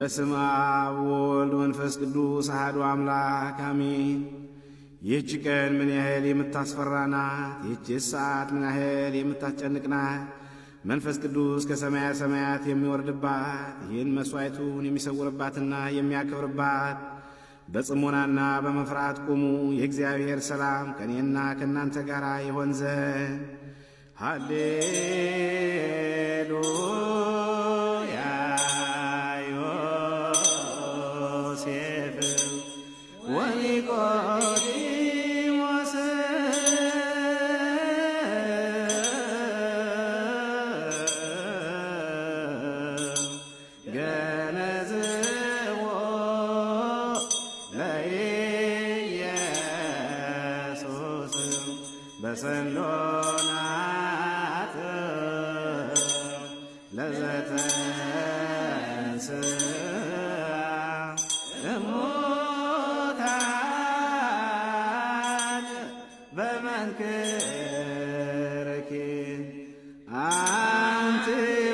በስመ አብ ወወልድ ወመንፈስ ቅዱስ አሐዱ አምላክ አሜን። ይህች ቀን ምን ያህል የምታስፈራ ናት! ይህች ሰዓት ምን ያህል የምታስጨንቅ ናት! መንፈስ ቅዱስ ከሰማያ ሰማያት የሚወርድባት ይህን መሥዋዕቱን የሚሰውርባትና የሚያከብርባት በጽሞናና በመፍራት ቁሙ። የእግዚአብሔር ሰላም ከእኔና ከእናንተ ጋር ይሆን ዘንድ ሃሌሉያ። ዮሴፍ ወኒቆዲሞስ ገነዝዎ ለኢየሱስ በሰሎናት ለዘተንሥአ እሙታን በመንክርኪ አንቲ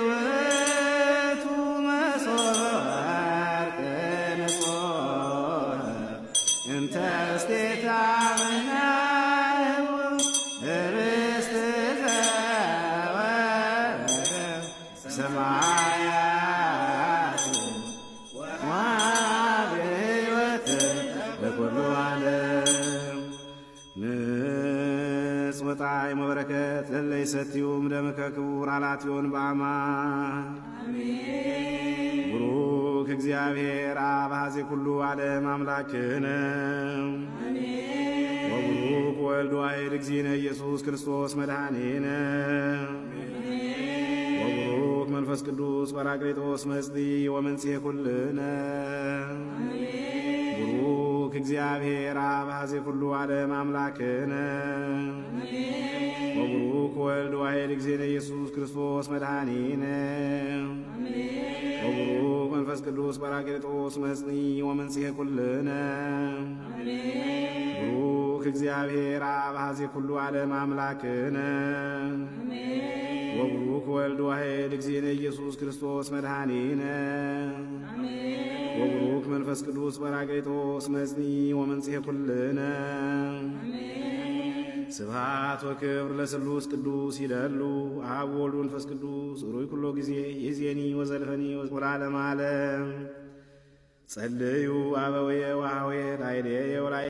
ውእቱ መሶበ ወርቅ ንጹሕ እንተ እስቴታ መናህቡ ኅብስት ዘወረደ ሰማያት ወሕይወት ለኵሉ ዓለም ንጽሕ ወጣዕም ወበረከት ለእለ ይሰትዩ እምደምከ ክቡር አላትዮን በአማን ቡሩክ እግዚአብሔር አብ ኀዜ ኩሉ ዓለም አምላክነ ወቡሩክ ወልድ ዋሕድ እግዚእነ ኢየሱስ ክርስቶስ መድኃኒነ ወቡሩክ መንፈስ ቅዱስ ጰራቅሊጦስ መጽንዒ ወመንጽሔ ኩልነ ቡሩክ እግዚአብሔር አብ ኀዜ ኩሉ ዓለም አምላክነ ወቡሩክ ወልድ ዋሕድ እግዚእነ ኢየሱስ ክርስቶስ መድኃኒነ ወቡሩክ መንፈስ ቅዱስ ጰራቅሊጦስ መጽንዒ ወመንጽሔ ኩልነ ቡሩክ እግዚአብሔር አብ ኀዜ ኩሉ ዓለም አምላክነ ወቡሩክ ወልድ ዋሕድ እግዚእነ ኢየሱስ ክርስቶስ መድኃኒነ ወቡሩክ መንፈስ ቅዱስ ጰራቅሊጦስ መጽንዒ ወመንጽሔ ኩልነ ስብሐት ወክብር ለስሉስ ቅዱስ ይደሉ አብ ወወልድ ወመንፈስ ቅዱስ ሩይ ኩሎ ጊዜ ይእዜኒ ወዘልፈኒ ወለዓለመ ዓለም ጸልዩ አበወየ ወኀወየ ላዕሌየ